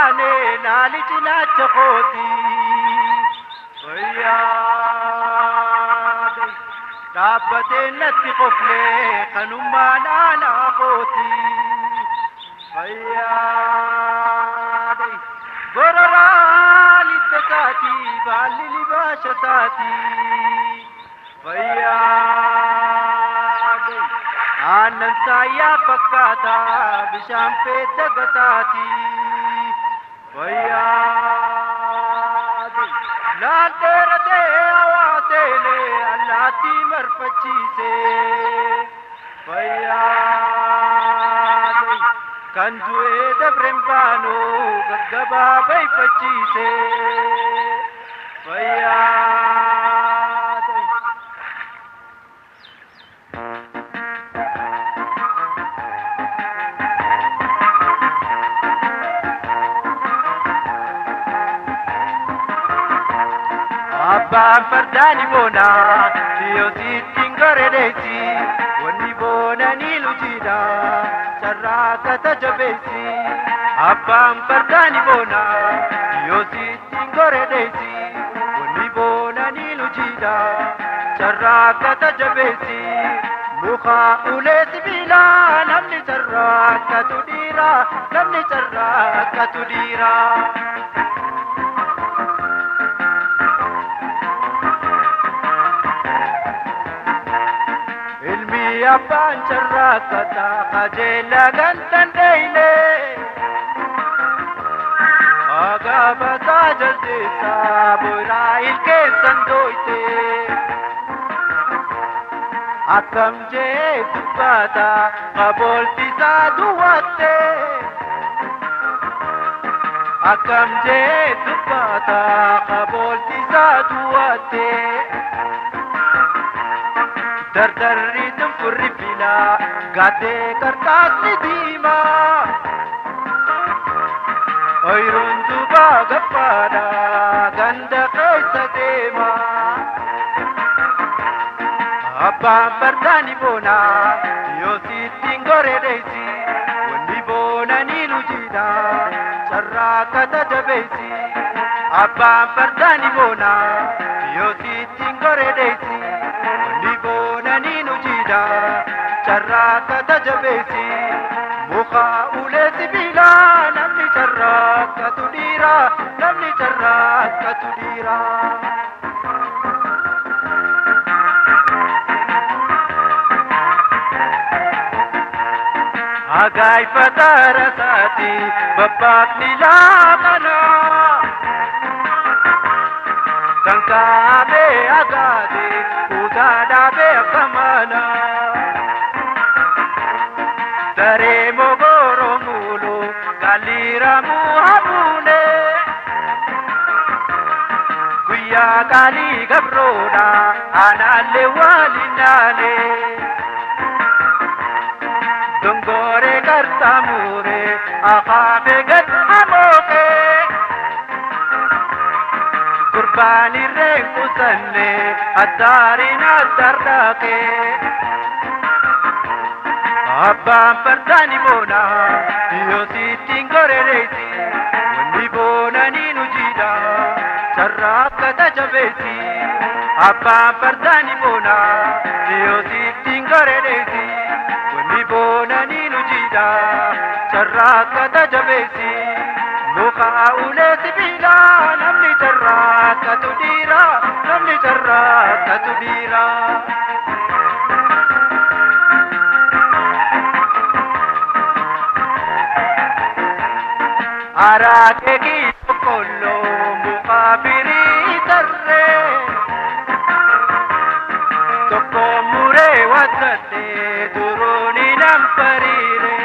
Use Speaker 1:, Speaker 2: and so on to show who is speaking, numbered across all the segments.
Speaker 1: taane naali cinaacha kooti wayyaade dhaabbatee natti qoflee kanummaa naanaa kooti wayyaade gororaan idda taati baalli libaasha taati wayyaade aannan saayyaa fakkaata bishaan feetta gataati wayyaade laan dheeratee hawaaseene allaattii marfachiise wayyaade kan du'ee dabren baanoo gaggabaa bayfachiise wayyaade abbaan fardaani boona yoo sittiin goredeessi wanni boona ni lutiidha sarraa kata jabeessi abbaan fardaani boona yoo sittiin goredeessi wanni boona ni lutiidha sarraa kata jabeessi muka ulee sibiilaa namni sarraa katu dhiira namni sarraa katu dhiira. Abbaan charraakata qajeela gantan deeyne agaabataa jaldeessa boyraa ilkeessan dooyte akkam jee dubbaata qabooltisaa duwwatte akkam jee dubbaata qabooltisaa duwwatte dardarri tunfurri fila gaatee kartaasni diima oyruun dubaa gabbaadha ganda keessa deema abbaan fardaani boona yoo sittiin goredeessi wanni boona ni lujiidha sarraa kata jabeessi abbaan fardaani boona yoo sittiin goredeessi charraa kata jabeessi muka ulee sibiilaa namni charraa katu dhiira namni charraa katu dhiira. Agaayfata rasaati babbaaqni laaqana kan kaabee agaate kutaa dhaabee akkamana. Daree mogoro mulu galira muhabune guyya kali gabroda analle walinale dongore kartamure akhafe gad amoke qurbani renku sanne adarina dardake abbaan fardaani boona yoo sittiin goredeessi wanni boona ni lujiidha sarraa kata jabeessi abbaan fardaani boona yoo sittiin goredeessi wanni boona ni lujiidha sarraa kata jabeessi muka ulee sibiilaa namni sarraa katu dhiira namni sarraa katu dhiira. Araake ki kollo mukabiri tarre tokko mure watate duruni namparire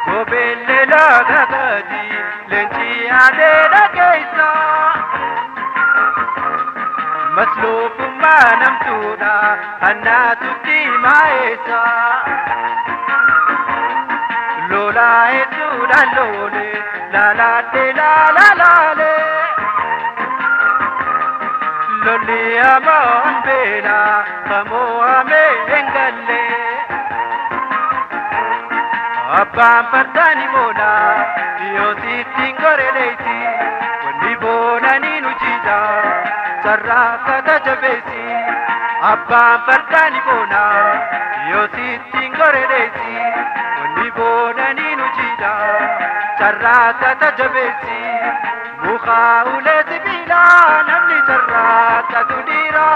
Speaker 1: gobelle lagagadi lenchi ade dakeisa masluku manam tuda annatuti maesa lola etu dalole la la de la la la le loli amon bela kamo ame engalle abbaan fardaani boona yoo sittiin goreeleeti wanni boonanii nu jiidha sarraa kata jabeesi abbaan fardaani boona yoo sittiin goreeleeti wanni boonanii nu jiidha sarraa kata jabeesi mukaa ulee sibiilaa namni sarraa katu dhiira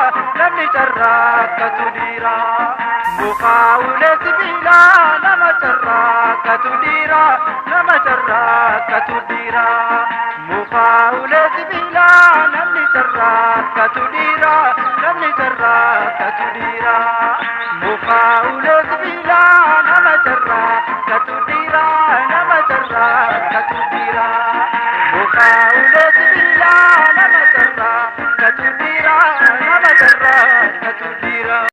Speaker 1: namni sarraa katu dhiira mukaa ulee sibiilaa nama sarraa katu dhiira nama sarraa katu dhiira mukaa ulee sibiilaa namni sarraa katu dhiira namni sarraa katu dhiira mukaa ulee sibiilaa nama sarraa katu dhiira nama sarraa katu dhiira mukaa ulee sibiilaa nama sarraa katu dhiira nama sarraa katu dhiira